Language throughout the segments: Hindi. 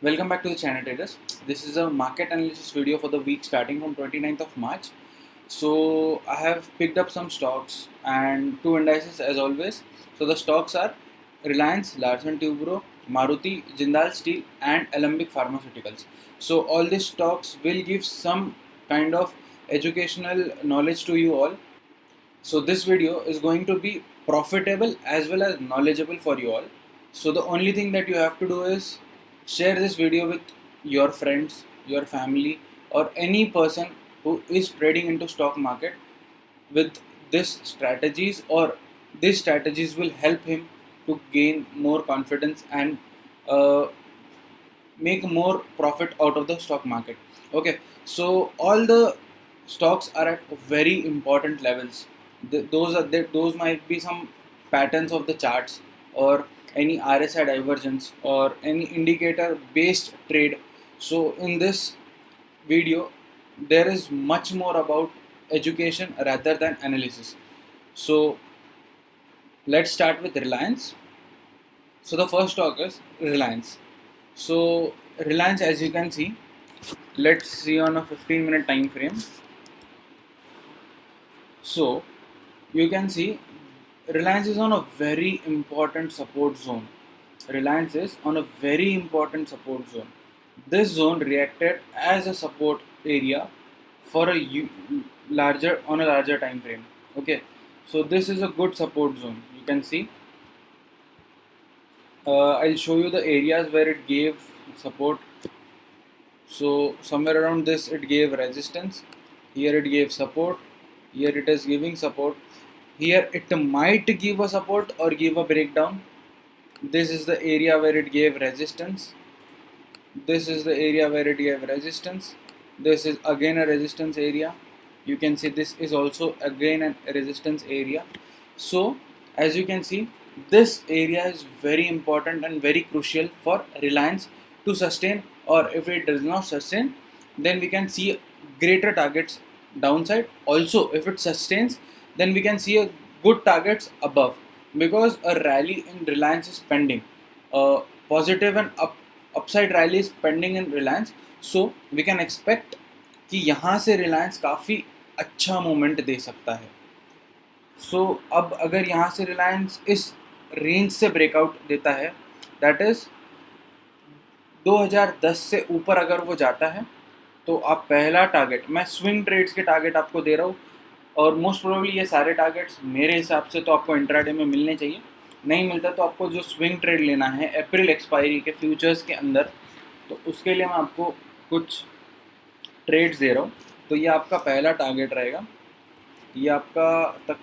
Welcome back to the channel traders. This is a market analysis video for the week starting from 29th of March. So I have picked up some stocks and two indices as always. So the stocks are Reliance, Larsen Tubro, Maruti, Jindal Steel and Alembic Pharmaceuticals. So all these stocks will give some kind of educational knowledge to you all. So this video is going to be profitable as well as knowledgeable for you all. So the only thing that you have to do is share this video with your friends, your family or any person who is trading into stock market with this strategies, or these strategies will help him to gain more confidence and uh, make more profit out of the stock market. Okay, so all the stocks are at very important levels. Those might be some patterns of the charts or any RSI divergence or any indicator based trade. So in this video there is much more about education rather than analysis. So let's start with Reliance. So the first stock is Reliance. So Reliance, as you can see, let's see on a 15-minute time frame. So you can see Reliance is on a very important support zone. Reliance is on a very important support zone. This zone reacted as a support area for a larger time frame. Okay, so this is a good support zone. You can see. I'll show you the areas where it gave support. So somewhere around this it gave resistance, here it gave support, here it is giving support, here it might give a support or give a breakdown. This is the area where it gave resistance, this is the area where it gave resistance, this is again a resistance area. You can see this is also again a resistance area. So as you can see, this area is very important and very crucial for Reliance to sustain, or if it does not sustain then we can see greater targets downside. Also if it sustains then we can see a good targets above, because a rally in Reliance is pending, a positive and upside rally is pending in Reliance. So we can expect कि यहाँ से Reliance काफ़ी अच्छा मोमेंट दे सकता है. सो अब अगर यहाँ से रिलायंस इस रेंज से ब्रेकआउट देता है, दैट इज़ 2010 से ऊपर अगर वो जाता है तो आप पहला टारगेट, मैं स्विंग ट्रेड्स के टारगेट आपको दे रहा हूँ और मोस्ट प्रोबेबली ये सारे टारगेट्स मेरे हिसाब से तो आपको इंट्राडे में मिलने चाहिए. नहीं मिलता तो आपको जो स्विंग ट्रेड लेना है अप्रैल एक्सपायरी के फ्यूचर्स के अंदर, तो उसके लिए मैं आपको कुछ ट्रेड्स दे रहा हूँ. तो ये आपका पहला टारगेट रहेगा, ये आपका तक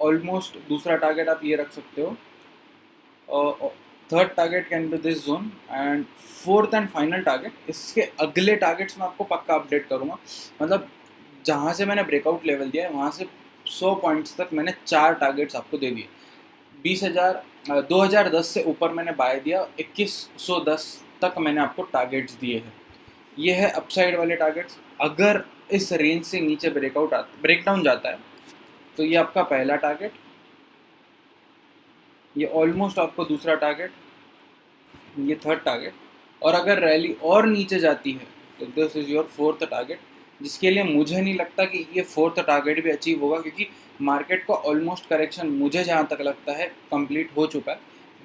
ऑलमोस्ट दूसरा टारगेट आप ये रख सकते हो. Third target can be this zone and fourth and final target, इसके अगले टारगेट्स मैं आपको पक्का अपडेट करूँगा. मतलब जहाँ से मैंने ब्रेकआउट लेवल दिया है वहाँ से 100 पॉइंट्स तक मैंने 4 टारगेट्स आपको दे दिए. 2010 से ऊपर मैंने बाय दिया, 2110 तक मैंने आपको टारगेट्स दिए हैं. ये है अपसाइड वाले टारगेट्स. अगर इस रेंज से नीचे ब्रेकडाउन जाता है तो ये आपका पहला टारगेट, ये ऑलमोस्ट आपको दूसरा टारगेट, ये थर्ड टारगेट, और अगर रैली और नीचे जाती है तो this is your fourth target, जिसके लिए मुझे नहीं लगता कि ये फोर्थ टारगेट भी अचीव होगा, क्योंकि मार्केट का ऑलमोस्ट करेक्शन मुझे जहाँ तक लगता है कंप्लीट हो चुका है.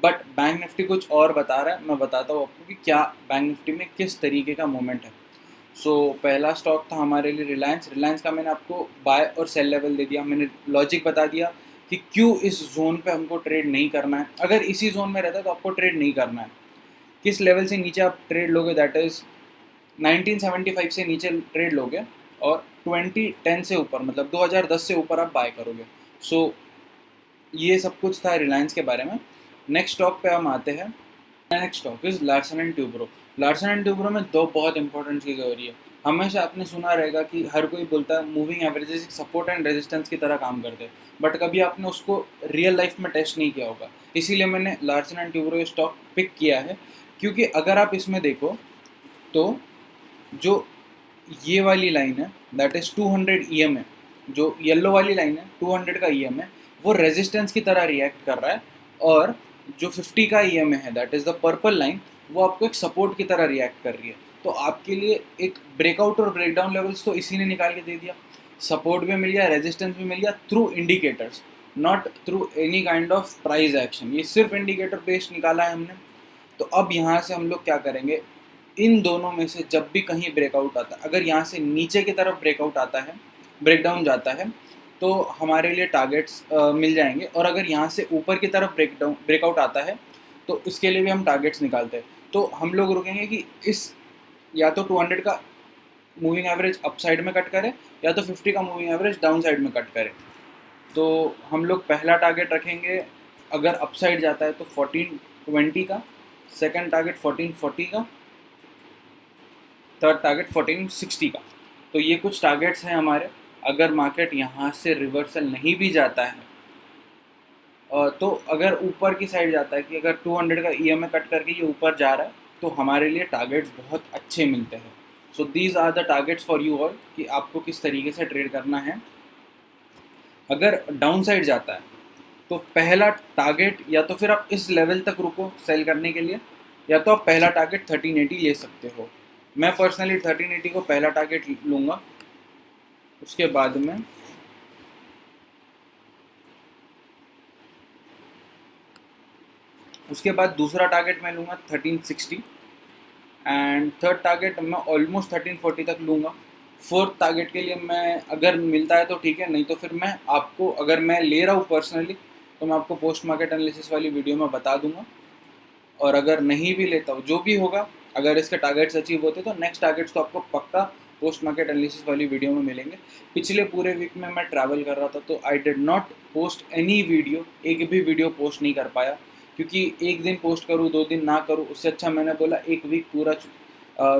बट बैंक निफ्टी कुछ और बता रहा है, मैं बताता हूँ आपको कि क्या बैंक निफ्टी में किस तरीके का मोमेंट है. सो पहला स्टॉक था हमारे लिए रिलायंस. रिलायंस का मैंने आपको बाय और सेल लेवल दे दिया, मैंने लॉजिक बता दिया कि क्यों इस जोन पे हमको ट्रेड नहीं करना है. अगर इसी जोन में रहता है तो आपको ट्रेड नहीं करना है. किस लेवल से नीचे आप ट्रेड लोगे, दैट इज़ 1975 से नीचे ट्रेड लोगे और 2010 से ऊपर, मतलब 2010 से ऊपर आप बाय करोगे. सो ये सब कुछ था रिलायंस के बारे में. नेक्स्ट स्टॉक पे हम आते हैं. Next stock is Larsen and Toubro. Larsen and Toubro में दो बहुत इंपॉर्टेंट चीज़ें हो रही है. हमेशा आपने सुना रहेगा कि हर कोई बोलता है moving averages support and resistance की तरह काम करते हैं, बट कभी आपने उसको रियल लाइफ में टेस्ट नहीं किया होगा. इसीलिए मैंने Larsen and Toubro stock pick किया है, क्योंकि अगर आप इसमें देखो तो जो ये वाली लाइन है दैट इज़ 200 EM है, जो येलो वाली लाइन है 200 का EM है, वो रेजिस्टेंस की तरह रिएक्ट कर रहा है. और जो 50 का EM है that is the purple line, वो आपको एक सपोर्ट की तरह रिएक्ट कर रही है। तो आपके लिए एक ब्रेकआउट और ब्रेकडाउन लेवल्स तो इसी ने निकाल के दे दिया, सपोर्ट भी मिल गया, रेजिस्टेंस भी मिल गया through indicators, not through any kind of price action. ये सिर्फ इंडिकेटर बेस्ड निकाला है हमने। तो अब यहाँ से हम लोग क्या करेंगे, इन दोनों में से जब भी कहीं ब्रेकआउट आता है, अगर यहाँ से नीचे की तरफ ब्रेकआउट आता है, ब्रेकडाउन जाता है, तो हमारे लिए टारगेट्स मिल जाएंगे। और अगर यहाँ से ऊपर की तरफ ब्रेकआउट आता है तो इसके लिए भी हम टारगेट्स निकालते हैं। तो हम लोग रुकेंगे कि इस या तो 200 का मूविंग एवरेज अप साइड में कट करे, या तो 50 का मूविंग एवरेज डाउन साइड में कट करे। तो हम लोग पहला टारगेट रखेंगे, अगर अप साइड जाता है तो 1420 का, सेकंड टारगेट 1440 का, थर्ड टारगेट 1460 का। तो ये कुछ टारगेट्स हैं हमारे। अगर मार्केट यहाँ से रिवर्सल नहीं भी जाता है, तो अगर ऊपर की साइड जाता है कि अगर 200 का EMA कट करके ये ऊपर जा रहा है, तो हमारे लिए टारगेट्स बहुत अच्छे मिलते हैं। So these are the targets for you all कि आपको किस तरीके से ट्रेड करना है। अगर डाउन साइड जाता है तो पहला टारगेट, या तो फिर आप इस लेवल तक रुको सेल करने के लिए, या तो आप पहला टारगेट 1380 ले सकते हो। मैं पर्सनली 1380 को पहला टारगेट लूँगा। उसके बाद में दूसरा टारगेट मैं लूँगा 1360, एंड थर्ड टारगेट मैं ऑलमोस्ट 1340 तक लूँगा। फोर्थ टारगेट के लिए मैं, अगर मिलता है तो ठीक है, नहीं तो फिर मैं आपको, अगर मैं ले रहा हूँ पर्सनली, तो मैं आपको पोस्ट मार्केट एनालिसिस वाली वीडियो में बता दूंगा। और अगर नहीं भी लेता हूँ, जो भी होगा, अगर इसके टारगेट्स अचीव होते तो नेक्स्ट टारगेट्स तो आपको पक्का पोस्ट मार्केट एनालिसिस वाली वीडियो में मिलेंगे। पिछले पूरे वीक में मैं ट्रैवल कर रहा था, तो I did not post any video, एक भी वीडियो पोस्ट नहीं कर पाया, क्योंकि एक दिन पोस्ट करूँ 2 दिन ना करूँ, उससे अच्छा मैंने बोला एक वीक पूरा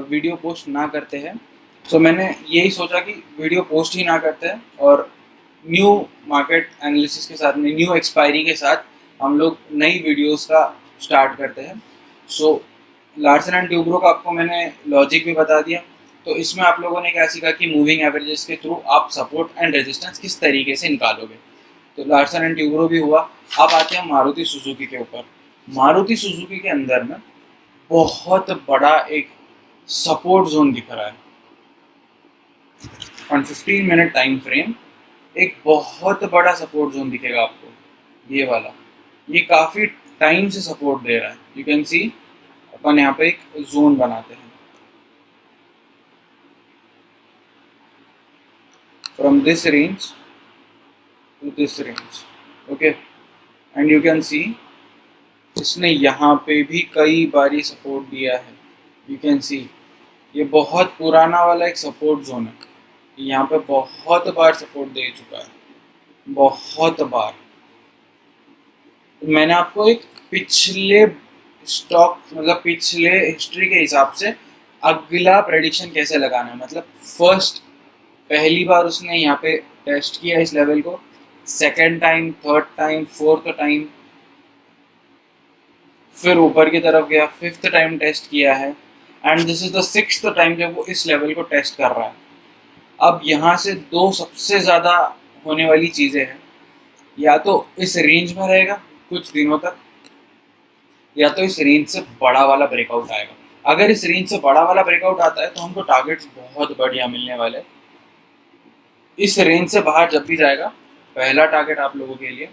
वीडियो पोस्ट ना करते हैं। तो मैंने यही सोचा कि वीडियो पोस्ट ही ना करते हैं, और न्यू मार्केट एनालिसिस के साथ में, न्यू एक्सपायरी के साथ हम लोग नई वीडियोस का स्टार्ट करते हैं। सो लार्सन एंड ट्यूब्रो का आपको मैंने लॉजिक भी बता दिया। तो इसमें आप लोगों ने क्या सीखा कि मूविंग एवरेजेस के थ्रू आप सपोर्ट एंड रेजिस्टेंस किस तरीके से निकालोगे। तो लार्सन एंड ट्यूब्रो भी हुआ। अब आते हैं मारुति सुजुकी के ऊपर। मारुति सुजुकी के अंदर में बहुत बड़ा एक सपोर्ट जोन दिख रहा है ऑन 15 मिनट टाइम फ्रेम। एक बहुत बड़ा सपोर्ट जोन दिखेगा आपको, ये वाला। ये काफ़ी टाइम से सपोर्ट दे रहा है। यू कैन सी, अपन यहाँ पे एक जोन बनाते हैं from this range to this range, okay. And you can see इसने यहाँ पे भी कई बारी सपोर्ट दिया है। यू कैन सी ये बहुत पुराना वाला एक सपोर्ट जोन है, यहाँ पे बहुत बार सपोर्ट दे चुका है, बहुत बार। मैंने आपको एक पिछले स्टॉक, मतलब पिछले हिस्ट्री के हिसाब से अगला प्रेडिक्शन कैसे लगाना है, मतलब पहली बार उसने यहाँ पे टेस्ट किया इस लेवल को, second time, third time, fourth time, फिर ऊपर की तरफ गया, फिफ्थ टाइम टेस्ट किया है, and this is the sixth time जब वो इस लेवल को टेस्ट कर रहा है। अब यहाँ से दो सबसे ज़्यादा होने वाली चीज़ें हैं, या तो इस रेंज में रहेगा कुछ दिनों तक, या तो इस रेंज से बड़ा वाला ब्रेकआउट आएगा। अगर इस रेंज से बड़ा वाला ब्रेकआउट आता है तो हमको टारगेट्स बहुत बढ़िया मिलने वाले। इस रेंज से बाहर जब भी जाएगा, पहला टारगेट आप लोगों के लिए,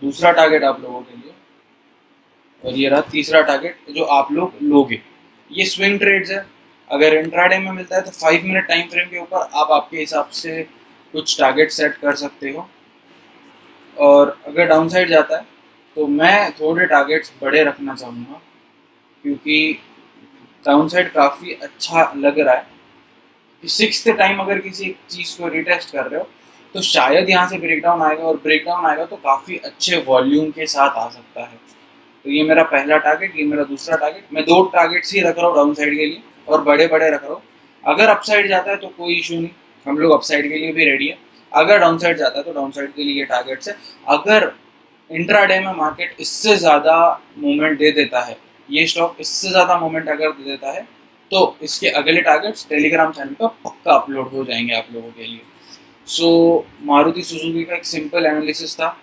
दूसरा टारगेट आप लोगों के लिए, और ये रहा तीसरा टारगेट जो आप लोग लोगे। ये स्विंग ट्रेड्स है। अगर इंट्राडे में मिलता है तो 5 मिनट टाइम फ्रेम के ऊपर आप आपके हिसाब से कुछ टारगेट सेट कर सकते हो। और अगर डाउन साइड जाता है तो मैं थोड़े टारगेट्स बड़े रखना चाहूँगा, क्योंकि डाउन साइड काफ़ी अच्छा लग रहा है कि सिक्स्थ टाइम अगर किसी चीज़ को रिटेस्ट कर रहे हो तो शायद यहाँ से ब्रेकडाउन आएगा, और ब्रेकडाउन आएगा तो काफ़ी अच्छे वॉल्यूम के साथ आ सकता है। तो ये मेरा पहला टारगेट, ये मेरा दूसरा टारगेट। मैं 2 टारगेट्स ही रख रहा हूँ डाउन साइड के लिए, और बड़े बड़े रख रहा हूँ। अगर अप साइड जाता है तो कोई इशू नहीं, हम लोग अप साइड के लिए भी रेडी है। अगर डाउन साइड जाता है तो डाउन साइड के लिए ये टारगेट्स है। अगर इंट्राडे में मार्केट इससे ज़्यादा मूवमेंट दे देता है, ये स्टॉक इससे ज़्यादा मूवमेंट अगर दे देता है, तो इसके अगले टारगेट्स टेलीग्राम चैनल पर पक्का अपलोड हो जाएंगे आप लोगों के लिए। सो मारुति सुजुकी का एक सिंपल एनालिसिस था।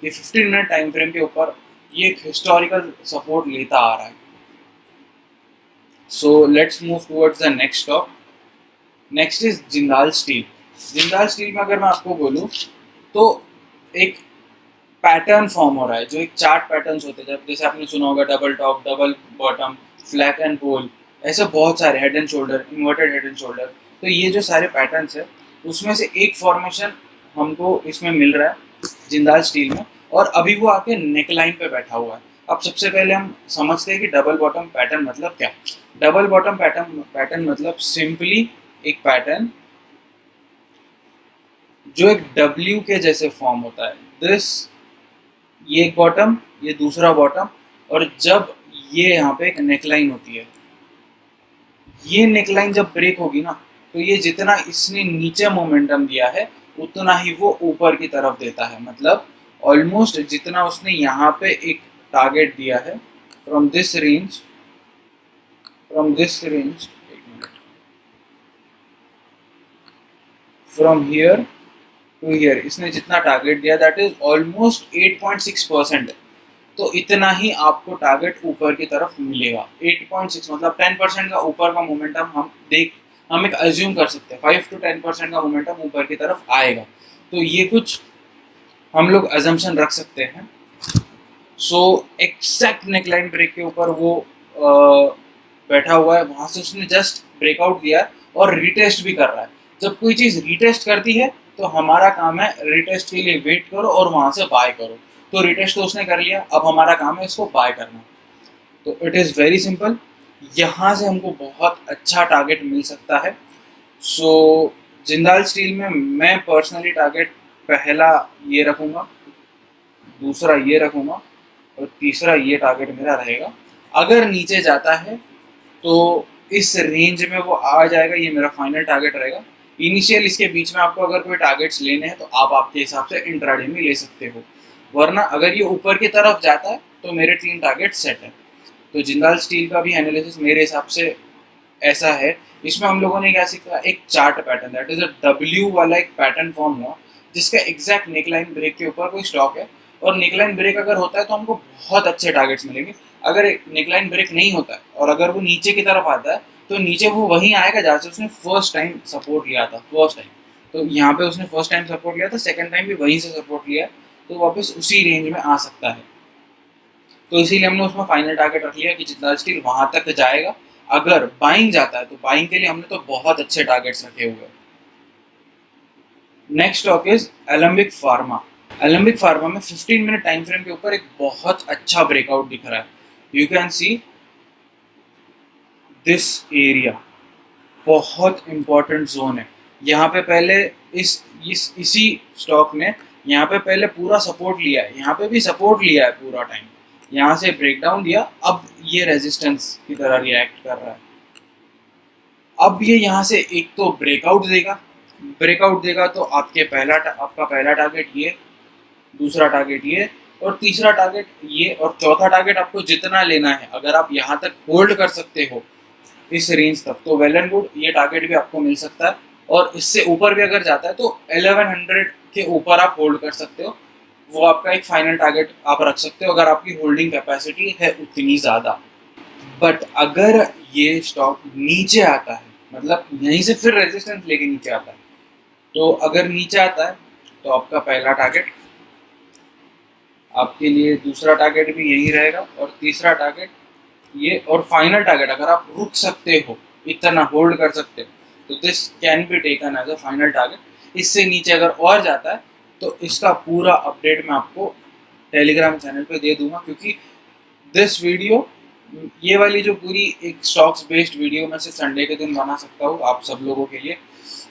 ये 15 मिनट टाइम फ्रेम के ऊपर ये एक हिस्टोरिकल सपोर्ट लेता आ रहा है। So let's move towards the next stock. Next is Jindal steel. Jindal steel में अगर मैं आपको बोलूँ तो एक पैटर्न फॉर्म हो रहा है, जो एक चार्ट पैटर्न्स होते हैं, जैसे आपने सुना होगा double top, double bottom, flag and pole, ऐसे बहुत सारे, head and shoulder, inverted head and shoulder. तो ये जो सारे पैटर्न्स है उसमें से एक फॉर्मेशन हमको इसमें मिल रहा है जिंदाल स्टील में, और अभी वो आके नेकलाइन पे बैठा हुआ है. अब सबसे पहले हम समझते हैं कि डबल बॉटम पैटर्न मतलब क्या. डबल बॉटम पैटर्न मतलब सिंपली एक पैटर्न जो एक डब्ल्यू के जैसे फॉर्म होता है. दिस, ये एक बॉटम, ये दूसरा बॉटम, और जब ये यहाँ पे एक नेकलाइन होती है, ये नेकलाइन जब ब्रेक होगी ना, तो ये जितना इसने नीचे मोमेंटम दिया है उतना ही वो ऊपर की तरफ देता है. मतलब ऑलमोस्ट जितना उसने यहाँ पे एक टारगेट दिया है, from this range, from here to here, इसने जितना टारगेट दिया दैट इज ऑलमोस्ट 8.6%. तो इतना ही आपको टारगेट ऊपर की तरफ मिलेगा. 8.6 मतलब 10% का ऊपर का मोमेंटम हम एक अज्यूम कर सकते हैं. 5 to 10% का मोमेंटम ऊपर की तरफ आएगा. तो ये कुछ हम लोग अजम्पशन रख सकते हैं. सो एक्सैक्ट नेकलाइन ब्रेक के ऊपर वो बैठा हुआ है, वहां से उसने जस्ट ब्रेकआउट दिया और रिटेस्ट भी कर रहा है. जब कोई चीज रिटेस्ट करती है तो हमारा काम है रिटेस्ट के लिए वेट करो और वहां से बाय करो. तो रिटेस्ट तो उसने कर लिया, अब हमारा काम है इसको बाय करना. तो इट इज़ वेरी सिंपल. यहाँ से हमको बहुत अच्छा टारगेट मिल सकता है. सो जिंदाल स्टील में मैं पर्सनली टारगेट पहला ये रखूँगा, दूसरा ये रखूँगा, और तीसरा ये टारगेट मेरा रहेगा. अगर नीचे जाता है तो इस रेंज में वो आ जाएगा, ये मेरा फाइनल टारगेट रहेगा. इनिशियल इसके बीच में आपको अगर कोई टारगेट्स लेने हैं तो आप आपके हिसाब से इंट्राडे में ले सकते हो, वरना अगर ये ऊपर की तरफ जाता है तो मेरे 3 टारगेट सेट है. तो जिंदाल स्टील का भी एनालिसिस मेरे हिसाब से ऐसा है. इसमें हम लोगों ने क्या सीखा, एक chart pattern, that is a W वाला एक पैटर्न फॉर्म हुआ जिसका एग्जैक्ट नेकलाइन ब्रेक के ऊपर कोई स्टॉक है, और नेकलाइन ब्रेक अगर होता है तो हमको बहुत अच्छे टारगेट्स मिलेंगे. अगर नेकलाइन ब्रेक नहीं होता है और अगर वो नीचे की तरफ आता है तो नीचे वो वहीं आएगा जहाँ से उसने फर्स्ट टाइम सपोर्ट लिया था. फर्स्ट टाइम तो यहाँ पे उसने फर्स्ट टाइम सपोर्ट लिया था, सेकंड टाइम भी वहीं से सपोर्ट लिया, तो वापस उसी रेंज में आ सकता है. तो इसीलिए हमने उसमें फाइनल टारगेट रख लिया कि जिंदाल स्टील वहां तक जाएगा. अगर बाइंग जाता है तो बाइंग के लिए हमने तो बहुत अच्छे टारगेट्स रखे हुए हैं. Next stock is Alembic pharma. Alembic pharma में 15 मिनट टाइम फ्रेम के ऊपर एक बहुत अच्छा ब्रेकआउट दिख रहा है. You can see this area, बहुत इंपॉर्टेंट जोन है. यहाँ पे पहले इसी स्टॉक ने यहाँ पे पहले पूरा सपोर्ट लिया है, यहाँ पे भी सपोर्ट लिया है पूरा टाइम, यहाँ से ब्रेकडाउन दिया, अब ये रेजिस्टेंस की तरह रिएक्ट कर रहा है. अब ये यहाँ से एक तो ब्रेकआउट देगा तो आपका पहला टारगेट ये, दूसरा टारगेट ये, और तीसरा टारगेट ये, और चौथा टारगेट आपको जितना लेना है अगर आप यहाँ तक होल्ड कर सकते हो इस रेंज तक तो वेल एंड गुड, ये टारगेट भी आपको मिल सकता है. और इससे ऊपर भी अगर जाता है तो 1100 के ऊपर आप होल्ड कर सकते हो. वो आपका एक फाइनल टारगेट आप रख सकते हो अगर आपकी होल्डिंग कैपेसिटी है उतनी ज़्यादा. बट अगर ये स्टॉक नीचे आता है, मतलब यहीं से फिर रेजिस्टेंस लेके नीचे आता है, तो अगर नीचे आता है तो आपका पहला टारगेट, आपके लिए दूसरा टारगेट भी यही रहेगा, और तीसरा टारगेट ये, और फाइनल टारगेट अगर आप रुक सकते हो, इतना होल्ड कर सकते हो, तो this can be taken as a final target. इससे नीचे अगर और जाता है तो इसका पूरा अपडेट मैं आपको टेलीग्राम चैनल पे दे दूंगा, क्योंकि दिस वीडियो, ये वाली जो पूरी एक स्टॉक्स बेस्ड वीडियो मैं सिर्फ संडे के दिन बना सकता हूँ आप सब लोगों के लिए.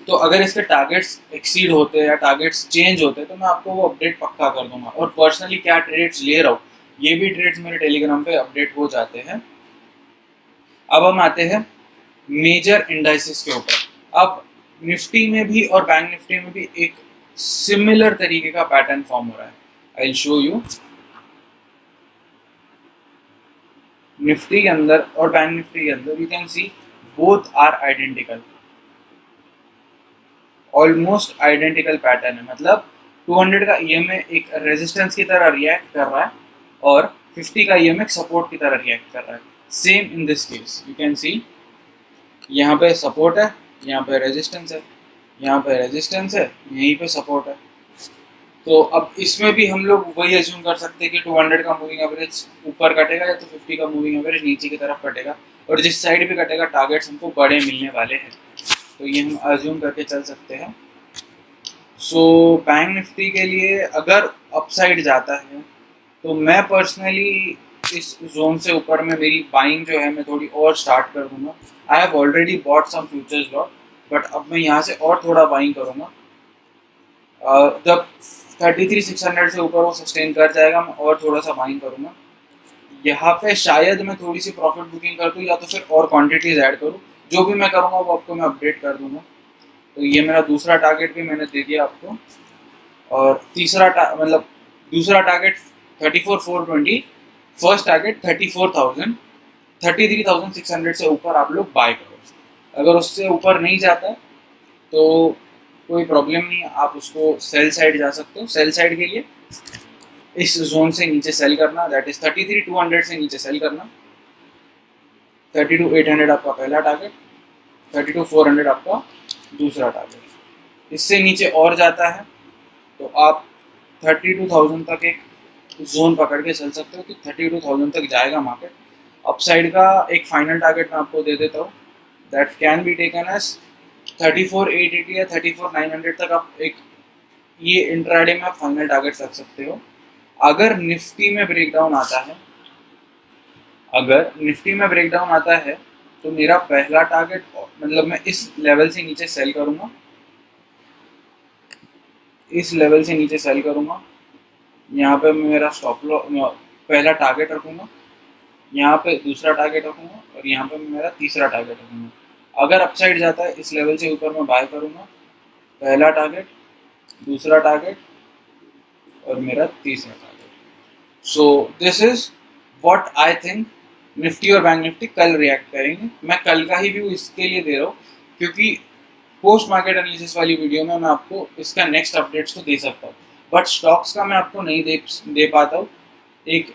तो अगर इसके टारगेट्स एक्सीड होते हैं या टारगेट्स चेंज होते हैं तो मैं आपको वो अपडेट पक्का कर दूंगा. और पर्सनली क्या ट्रेड्स ले रहा हूँ ये भी ट्रेड्स मेरे टेलीग्राम पे अपडेट हो जाते हैं. अब हम आते हैं मेजर इंडाइसेस के ऊपर. अब निफ्टी में भी और बैंक निफ्टी में भी एक सिमिलर तरीके का पैटर्न फॉर्म हो रहा है. I will show you. Nifty के अंदर और बैंक निफ्टी के अंदर you can see both are identical, almost identical pattern है. मतलब 200 का ईएमए एक रेजिस्टेंस की तरह रिएक्ट कर रहा है और 50 का ईएमए सपोर्ट की तरह रिएक्ट कर रहा है. Same in this case you can सी यहाँ पे सपोर्ट है, यहाँ पे रेजिस्टेंस है, यहाँ पे रेजिस्टेंस है, यहीं पे सपोर्ट है। तो अब इसमें भी हम लोग वही एज्यूम कर सकते हैं कि 200 का मूविंग एवरेज ऊपर कटेगा या तो 50 का मूविंग एवरेज नीचे की तरफ कटेगा, और जिस साइड भी कटेगा टारगेट्स हमको बड़े मिलने वाले हैं, तो ये हम एज्यूम करके चल सकते हैं। सो बैंक निफ्टी के लिए अगर अपसाइड जाता है तो मैं पर्सनली इस जोन से ऊपर में मेरी बाइंग जो है मैं थोड़ी और स्टार्ट कर दूंगा। I have already bought some futures lot, but अब मैं यहाँ से और थोड़ा बाइंग करूँगा। जब 33,600 से ऊपर वो सस्टेन कर जाएगा मैं और थोड़ा सा बाइंग करूँगा। यहाँ पे शायद मैं थोड़ी सी प्रॉफिट बुकिंग कर दूँ या तो फिर और क्वांटिटीज ऐड करूँ। जो भी मैं करूँगा वो आपको मैं अपडेट कर दूँगा। तो ये मेरा दूसरा टारगेट भी मैंने दे दिया आपको, और तीसरा मतलब दूसरा टारगेट 34,420, फर्स्ट टारगेट 34,000, 33,600 से ऊपर आप लोग बाय करो। अगर उससे ऊपर नहीं जाता है तो कोई प्रॉब्लम नहीं है, आप उसको सेल साइड जा सकते हो। सेल साइड के लिए इस जोन से नीचे सेल करना, दैट इज 33,200 से नीचे सेल करना। 32,800 आपका पहला टारगेट, 32,400 आपका दूसरा टारगेट। इससे नीचे और जाता है तो आप 32,000 तक एक जोन पकड़ के चल सकते हो कि 32,000 तक जाएगा मार्केट। अपसाइड का एक फाइनल टारगेट मैं आपको दे देता हूँ, that can be taken as 34,880 या 34,900 तक आप एक ये इंट्राडे में आप फाइनल टारगेट रख सकते हो। अगर निफ्टी में ब्रेकडाउन आता है, अगर निफ्टी में ब्रेकडाउन आता है तो मेरा पहला टारगेट मतलब मैं इस लेवल से नीचे सेल करूँगा, इस लेवल से नीचे सेल करूँगा। यहाँ पे मैं मेरा स्टॉप लॉस पहला टारगेट रखूँगा, यहाँ पे दूसरा टारगेट रखूँगा, और यहाँ पे मैं मेरा तीसरा टारगेट रखूँगा। अगर अपसाइड जाता है इस लेवल से ऊपर मैं बाय करूँगा, पहला टारगेट, दूसरा टारगेट और मेरा तीसरा target. So this is what I think Nifty और बैंक निफ्टी कल रिएक्ट करेंगे। मैं कल का ही व्यू इसके लिए दे रहा हूँ क्योंकि पोस्ट मार्केट एनालिसिस वाली वीडियो में मैं आपको इसका नेक्स्ट अपडेट्स तो दे सकता हूँ, बट स्टॉक्स का मैं आपको नहीं दे पाता हूँ। एक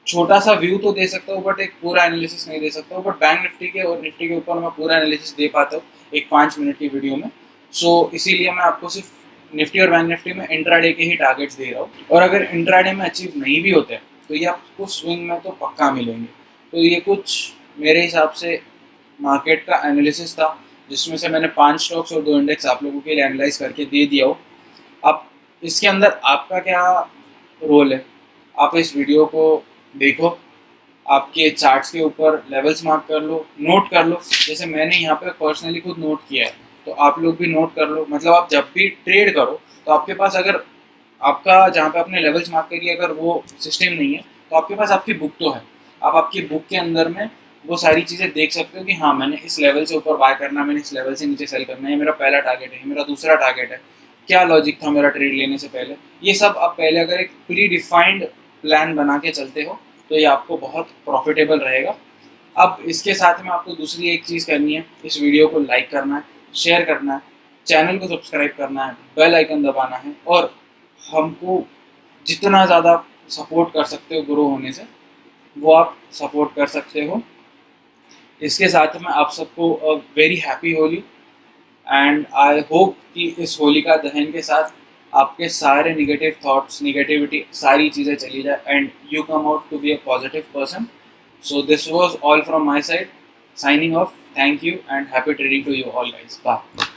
छोटा सा व्यू तो दे सकता हूँ बट एक पूरा एनालिसिस नहीं दे सकता हूँ। बट बैंक निफ्टी के और निफ्टी के ऊपर मैं पूरा एनालिसिस दे पाता हूँ एक 5 मिनट की वीडियो में। सो इसीलिए मैं आपको सिर्फ निफ्टी और बैंक निफ्टी में इंट्राडे के ही टारगेट्स दे रहा हूँ, और अगर इंट्राडे में अचीव नहीं भी होते तो ये आपको स्विंग में तो पक्का मिलेंगे। तो ये कुछ मेरे हिसाब से मार्केट का एनालिसिस था, जिसमें से मैंने 5 स्टॉक्स और 2 इंडेक्स आप लोगों के लिए एनालाइज करके दे दिया हो। अब इसके अंदर आपका क्या रोल है, आप इस वीडियो को देखो, आपके चार्ट्स के ऊपर लेवल्स मार्क कर लो, नोट कर लो, जैसे मैंने यहाँ पे पर्सनली खुद नोट किया है, तो आप लोग भी नोट कर लो। मतलब आप जब भी ट्रेड करो तो आपके पास अगर आपका जहाँ पे आपने लेवल्स मार्क करी अगर वो सिस्टम नहीं है तो आपके पास आपकी बुक तो है। आप आपकी बुक के अंदर में वो सारी चीज़ें देख सकते हो कि हाँ मैंने इस लेवल से ऊपर बाय करना, मैंने इस लेवल से नीचे सेल करना है, मेरा पहला टारगेट है, मेरा दूसरा टारगेट है, क्या लॉजिक था मेरा ट्रेड लेने से पहले। ये सब आप पहले अगर एक प्री डिफाइंड प्लान बना के चलते हो तो ये आपको बहुत प्रॉफिटेबल रहेगा। अब इसके साथ में आपको दूसरी एक चीज़ करनी है, इस वीडियो को लाइक करना है, शेयर करना है, चैनल को सब्सक्राइब करना है, बेल आइकन दबाना है, और हमको जितना ज़्यादा सपोर्ट कर सकते हो ग्रो होने से वो आप सपोर्ट कर सकते हो। इसके साथ में आप सबको very happy Holi, and I hope कि इस होलिका दहन के साथ आपके सारे निगेटिव थॉट्स, निगेटिविटी सारी चीज़ें चली जाए and you come out to be a positive person. So this was all from my side, signing off. Thank you and happy trading to you all guys. Bye.